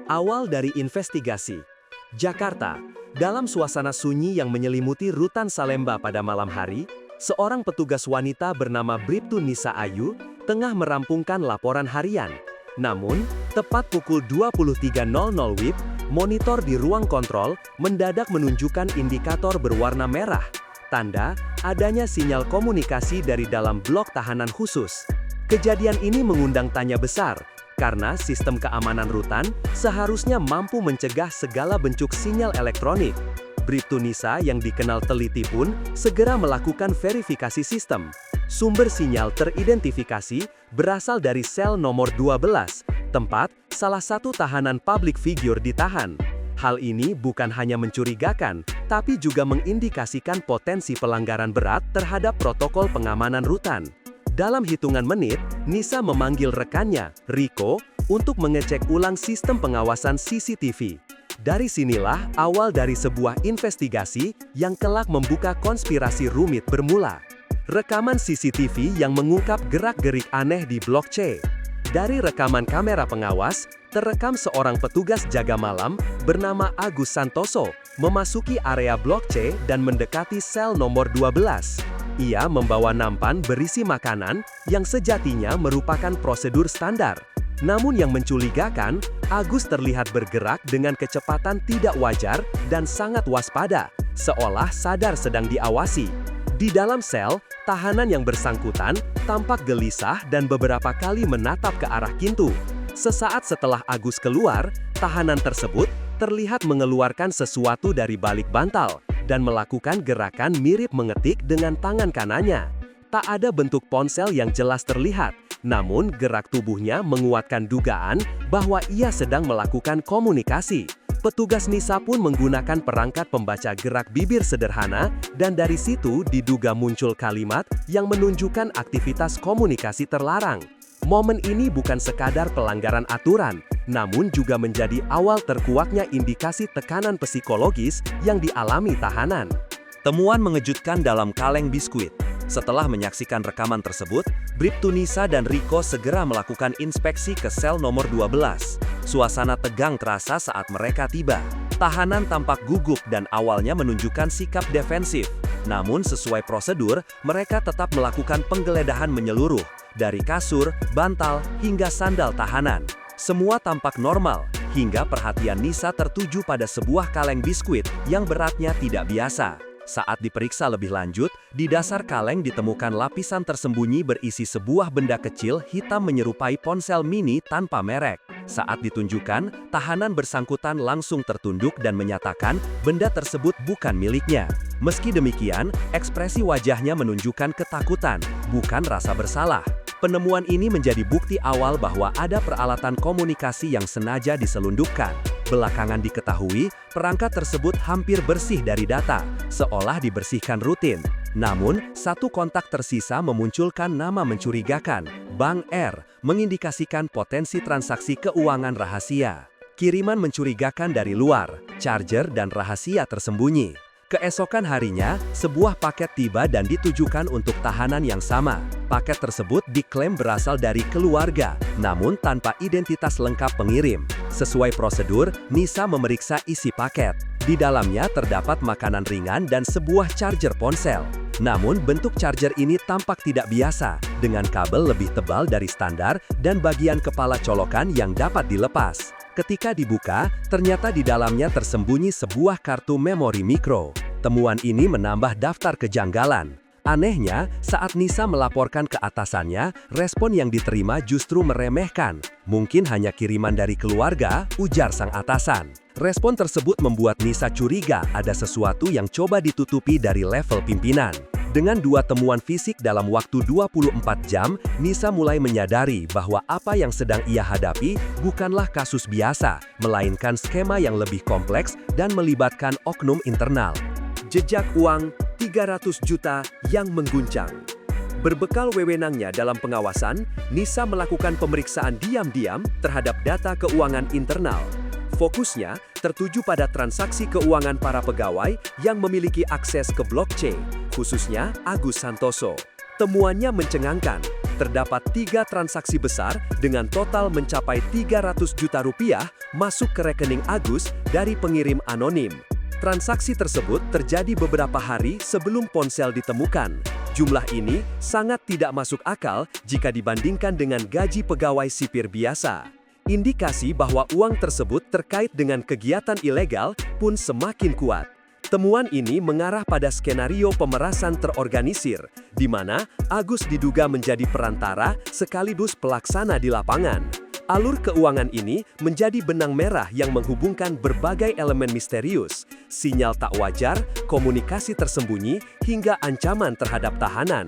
Awal dari investigasi. Jakarta, dalam suasana sunyi yang menyelimuti Rutan Salemba pada malam hari, seorang petugas wanita bernama Bribtu Nisa Ayu tengah merampungkan laporan harian. Namun, tepat pukul 23.00 WIB, monitor di ruang kontrol mendadak menunjukkan indikator berwarna merah, tanda adanya sinyal komunikasi dari dalam blok tahanan khusus. Kejadian ini mengundang tanya besar, karena sistem keamanan rutan seharusnya mampu mencegah segala bentuk sinyal elektronik. Bribtu Nisa yang dikenal teliti pun segera melakukan verifikasi sistem. Sumber sinyal teridentifikasi berasal dari sel nomor 12, tempat salah satu tahanan public figure ditahan. Hal ini bukan hanya mencurigakan, tapi juga mengindikasikan potensi pelanggaran berat terhadap protokol pengamanan rutan. Dalam hitungan menit, Nisa memanggil rekannya, Riko, untuk mengecek ulang sistem pengawasan CCTV. Dari sinilah awal dari sebuah investigasi yang kelak membuka konspirasi rumit bermula. Rekaman CCTV yang mengungkap gerak-gerik aneh di Blok C. Dari rekaman kamera pengawas, terekam seorang petugas jaga malam bernama Agus Santoso memasuki area Blok C dan mendekati sel nomor 12. Ia membawa nampan berisi makanan yang sejatinya merupakan prosedur standar. Namun yang mencurigakan, Agus terlihat bergerak dengan kecepatan tidak wajar dan sangat waspada, seolah sadar sedang diawasi. Di dalam sel, tahanan yang bersangkutan tampak gelisah dan beberapa kali menatap ke arah pintu. Sesaat setelah Agus keluar, tahanan tersebut terlihat mengeluarkan sesuatu dari balik bantal dan melakukan gerakan mirip mengetik dengan tangan kanannya. Tak ada bentuk ponsel yang jelas terlihat, namun gerak tubuhnya menguatkan dugaan bahwa ia sedang melakukan komunikasi. Petugas Nisa pun menggunakan perangkat pembaca gerak bibir sederhana, dan dari situ diduga muncul kalimat yang menunjukkan aktivitas komunikasi terlarang. Momen ini bukan sekadar pelanggaran aturan, namun juga menjadi awal terkuaknya indikasi tekanan psikologis yang dialami tahanan. Temuan mengejutkan dalam kaleng biskuit. Setelah menyaksikan rekaman tersebut, Bribtu Nisa dan Riko segera melakukan inspeksi ke sel nomor 12. Suasana tegang terasa saat mereka tiba. Tahanan tampak gugup dan awalnya menunjukkan sikap defensif. Namun sesuai prosedur, mereka tetap melakukan penggeledahan menyeluruh, dari kasur, bantal, hingga sandal tahanan. Semua tampak normal, hingga perhatian Nisa tertuju pada sebuah kaleng biskuit yang beratnya tidak biasa. Saat diperiksa lebih lanjut, di dasar kaleng ditemukan lapisan tersembunyi berisi sebuah benda kecil hitam menyerupai ponsel mini tanpa merek. Saat ditunjukkan, tahanan bersangkutan langsung tertunduk dan menyatakan benda tersebut bukan miliknya. Meski demikian, ekspresi wajahnya menunjukkan ketakutan, bukan rasa bersalah. Penemuan ini menjadi bukti awal bahwa ada peralatan komunikasi yang sengaja diselundupkan. Belakangan diketahui, perangkat tersebut hampir bersih dari data, seolah dibersihkan rutin. Namun, satu kontak tersisa memunculkan nama mencurigakan, Bank R, mengindikasikan potensi transaksi keuangan rahasia. Kiriman mencurigakan dari luar, charger dan rahasia tersembunyi. Keesokan harinya, sebuah paket tiba dan ditujukan untuk tahanan yang sama. Paket tersebut diklaim berasal dari keluarga, namun tanpa identitas lengkap pengirim. Sesuai prosedur, Nisa memeriksa isi paket. Di dalamnya terdapat makanan ringan dan sebuah charger ponsel. Namun bentuk charger ini tampak tidak biasa, dengan kabel lebih tebal dari standar dan bagian kepala colokan yang dapat dilepas. Ketika dibuka, ternyata di dalamnya tersembunyi sebuah kartu memori mikro. Temuan ini menambah daftar kejanggalan. Anehnya, saat Nisa melaporkan ke atasannya, respon yang diterima justru meremehkan. Mungkin hanya kiriman dari keluarga, ujar sang atasan. Respon tersebut membuat Nisa curiga ada sesuatu yang coba ditutupi dari level pimpinan. Dengan dua temuan fisik dalam waktu 24 jam, Nisa mulai menyadari bahwa apa yang sedang ia hadapi bukanlah kasus biasa, melainkan skema yang lebih kompleks dan melibatkan oknum internal. Jejak uang 300 juta yang mengguncang. Berbekal wewenangnya dalam pengawasan, Nisa melakukan pemeriksaan diam-diam terhadap data keuangan internal. Fokusnya tertuju pada transaksi keuangan para pegawai yang memiliki akses ke Blok C, khususnya Agus Santoso. Temuannya mencengangkan. terdapat 3 transaksi besar dengan total mencapai 300 juta rupiah masuk ke rekening Agus dari pengirim anonim. Transaksi tersebut terjadi beberapa hari sebelum ponsel ditemukan. Jumlah ini sangat tidak masuk akal jika dibandingkan dengan gaji pegawai sipir biasa. Indikasi bahwa uang tersebut terkait dengan kegiatan ilegal pun semakin kuat. Temuan ini mengarah pada skenario pemerasan terorganisir, di mana Agus diduga menjadi perantara sekaligus pelaksana di lapangan. Alur keuangan ini menjadi benang merah yang menghubungkan berbagai elemen misterius, sinyal tak wajar, komunikasi tersembunyi, hingga ancaman terhadap tahanan.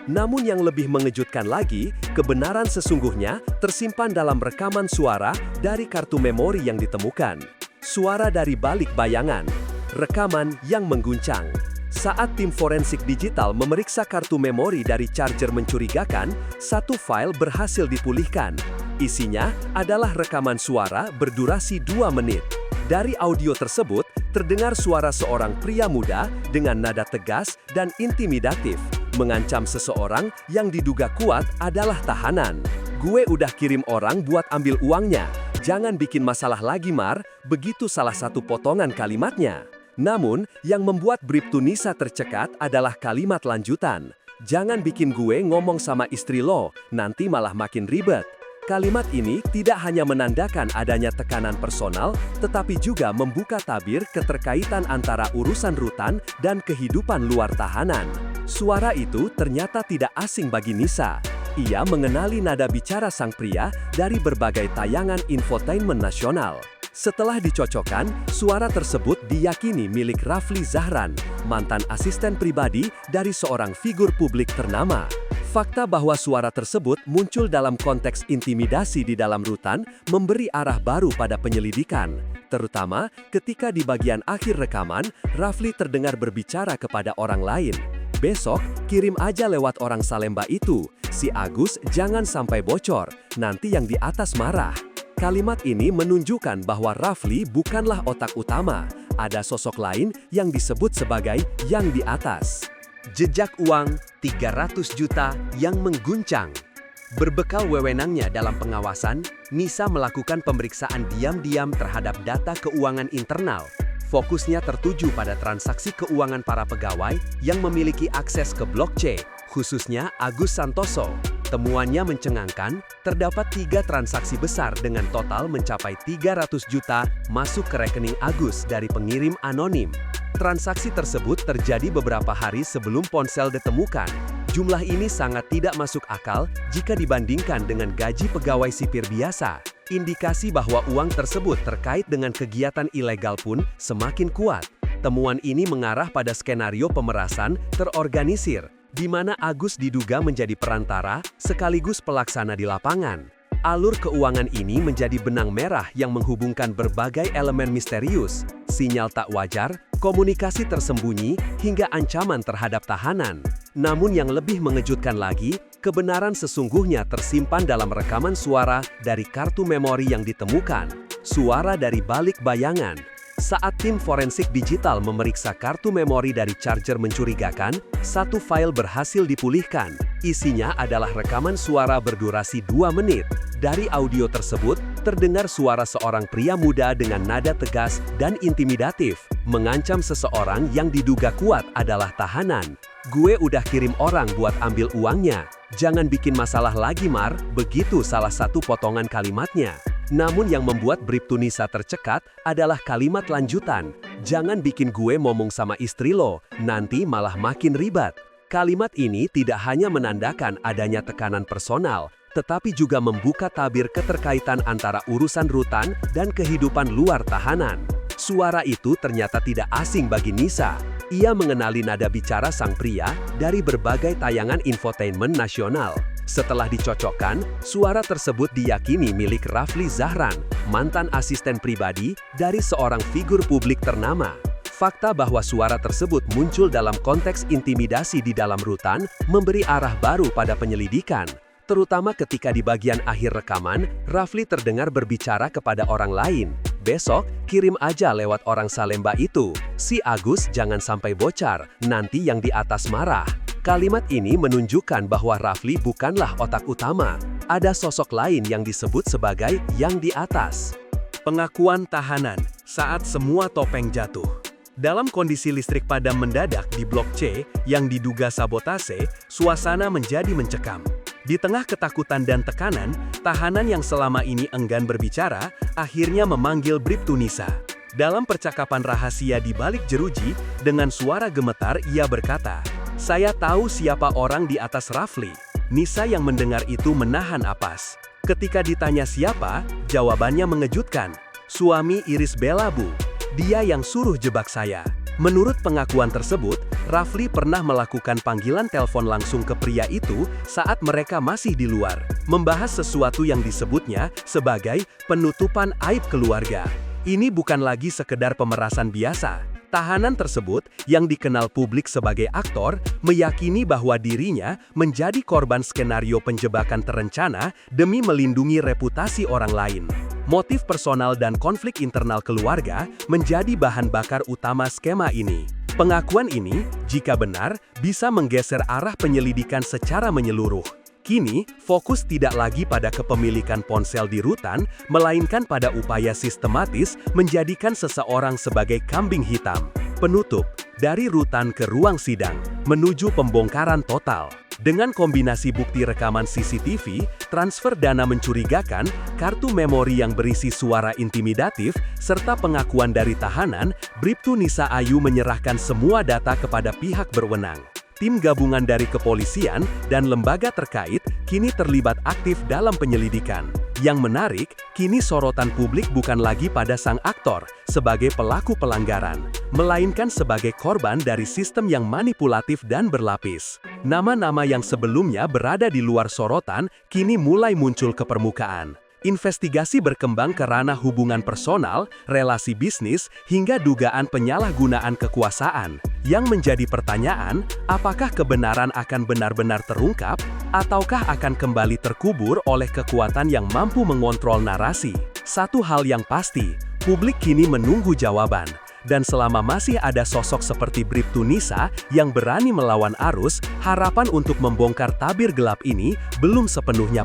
Namun yang lebih mengejutkan lagi, kebenaran sesungguhnya tersimpan dalam rekaman suara dari kartu memori yang ditemukan. Suara dari balik bayangan. Rekaman yang mengguncang. Saat tim forensik digital memeriksa kartu memori dari charger mencurigakan, satu file berhasil dipulihkan. Isinya adalah rekaman suara berdurasi 2 menit. Dari audio tersebut, terdengar suara seorang pria muda dengan nada tegas dan intimidatif, mengancam seseorang yang diduga kuat adalah tahanan. "Gue udah kirim orang buat ambil uangnya. Jangan bikin masalah lagi, Mar," begitu salah satu potongan kalimatnya. Namun, yang membuat Bribtu Nisa tercekat adalah kalimat lanjutan. "Jangan bikin gue ngomong sama istri lo, nanti malah makin ribet." Kalimat ini tidak hanya menandakan adanya tekanan personal, tetapi juga membuka tabir keterkaitan antara urusan rutan dan kehidupan luar tahanan. Suara itu ternyata tidak asing bagi Nisa. Ia mengenali nada bicara sang pria dari berbagai tayangan infotainment nasional. Setelah dicocokkan, suara tersebut diyakini milik Rafli Zahran, mantan asisten pribadi dari seorang figur publik ternama. Fakta bahwa suara tersebut muncul dalam konteks intimidasi di dalam rutan memberi arah baru pada penyelidikan. Terutama ketika di bagian akhir rekaman, Rafli terdengar berbicara kepada orang lain. "Besok, kirim aja lewat orang Salemba itu. Si Agus jangan sampai bocor, nanti yang di atas marah." Kalimat ini menunjukkan bahwa Rafli bukanlah otak utama. Ada sosok lain yang disebut sebagai yang di atas. Jejak uang 300 juta yang mengguncang. Berbekal wewenangnya dalam pengawasan, Nisa melakukan pemeriksaan diam-diam terhadap data keuangan internal. Fokusnya tertuju pada transaksi keuangan para pegawai yang memiliki akses ke blockchain, khususnya Agus Santoso. Temuannya mencengangkan, terdapat 3 transaksi besar dengan total mencapai 300 juta masuk ke rekening Agus dari pengirim anonim. Transaksi tersebut terjadi beberapa hari sebelum ponsel ditemukan. Jumlah ini sangat tidak masuk akal jika dibandingkan dengan gaji pegawai sipir biasa. Indikasi bahwa uang tersebut terkait dengan kegiatan ilegal pun semakin kuat. Temuan ini mengarah pada skenario pemerasan terorganisir, di mana Agus diduga menjadi perantara sekaligus pelaksana di lapangan. Alur keuangan ini menjadi benang merah yang menghubungkan berbagai elemen misterius, sinyal tak wajar, komunikasi tersembunyi, hingga ancaman terhadap tahanan. Namun yang lebih mengejutkan lagi, kebenaran sesungguhnya tersimpan dalam rekaman suara dari kartu memori yang ditemukan. Suara dari balik bayangan. Saat tim forensik digital memeriksa kartu memori dari charger mencurigakan, satu file berhasil dipulihkan. Isinya adalah rekaman suara berdurasi 2 menit. Dari audio tersebut, terdengar suara seorang pria muda dengan nada tegas dan intimidatif, mengancam seseorang yang diduga kuat adalah tahanan. "Gue udah kirim orang buat ambil uangnya. Jangan bikin masalah lagi, Mar," begitu salah satu potongan kalimatnya. Namun yang membuat Bribtu Nisa tercekat adalah kalimat lanjutan. "Jangan bikin gue ngomong sama istri lo, nanti malah makin ribet." Kalimat ini tidak hanya menandakan adanya tekanan personal, tetapi juga membuka tabir keterkaitan antara urusan rutan dan kehidupan luar tahanan. Suara itu ternyata tidak asing bagi Nisa. Ia mengenali nada bicara sang pria dari berbagai tayangan infotainment nasional. Setelah dicocokkan, suara tersebut diyakini milik Rafli Zahran, mantan asisten pribadi dari seorang figur publik ternama. Fakta bahwa suara tersebut muncul dalam konteks intimidasi di dalam rutan memberi arah baru pada penyelidikan. Terutama ketika di bagian akhir rekaman, Rafli terdengar berbicara kepada orang lain. "Besok, kirim aja lewat orang Salemba itu. Si Agus jangan sampai bocor, nanti yang di atas marah." Kalimat ini menunjukkan bahwa Rafli bukanlah otak utama. Ada sosok lain yang disebut sebagai yang di atas. Pengakuan tahanan saat semua topeng jatuh. Dalam kondisi listrik padam mendadak di Blok C yang diduga sabotase, suasana menjadi mencekam. Di tengah ketakutan dan tekanan, tahanan yang selama ini enggan berbicara, akhirnya memanggil Bribtu Nisa. Dalam percakapan rahasia di balik jeruji, dengan suara gemetar ia berkata, "Saya tahu siapa orang di atas Rafli." Nisa yang mendengar itu menahan napas. Ketika ditanya siapa, jawabannya mengejutkan. "Suami Iris Bella, Bu. Dia yang suruh jebak saya." Menurut pengakuan tersebut, Rafli pernah melakukan panggilan telepon langsung ke pria itu saat mereka masih di luar, membahas sesuatu yang disebutnya sebagai penutupan aib keluarga. Ini bukan lagi sekedar pemerasan biasa. Tahanan tersebut, yang dikenal publik sebagai aktor, meyakini bahwa dirinya menjadi korban skenario penjebakan terencana demi melindungi reputasi orang lain. Motif personal dan konflik internal keluarga menjadi bahan bakar utama skema ini. Pengakuan ini, jika benar, bisa menggeser arah penyelidikan secara menyeluruh. Kini, fokus tidak lagi pada kepemilikan ponsel di rutan, melainkan pada upaya sistematis menjadikan seseorang sebagai kambing hitam. Penutup, dari rutan ke ruang sidang, menuju pembongkaran total. Dengan kombinasi bukti rekaman CCTV, transfer dana mencurigakan, kartu memori yang berisi suara intimidatif, serta pengakuan dari tahanan, Bribtu Nisa Ayu menyerahkan semua data kepada pihak berwenang. Tim gabungan dari kepolisian dan lembaga terkait kini terlibat aktif dalam penyelidikan. Yang menarik, kini sorotan publik bukan lagi pada sang aktor sebagai pelaku pelanggaran, melainkan sebagai korban dari sistem yang manipulatif dan berlapis. Nama-nama yang sebelumnya berada di luar sorotan kini mulai muncul ke permukaan. Investigasi berkembang ke ranah hubungan personal, relasi bisnis, hingga dugaan penyalahgunaan kekuasaan. Yang menjadi pertanyaan, apakah kebenaran akan benar-benar terungkap, ataukah akan kembali terkubur oleh kekuatan yang mampu mengontrol narasi? Satu hal yang pasti, publik kini menunggu jawaban. Dan selama masih ada sosok seperti Bribtu Nisa yang berani melawan arus, harapan untuk membongkar tabir gelap ini belum sepenuhnya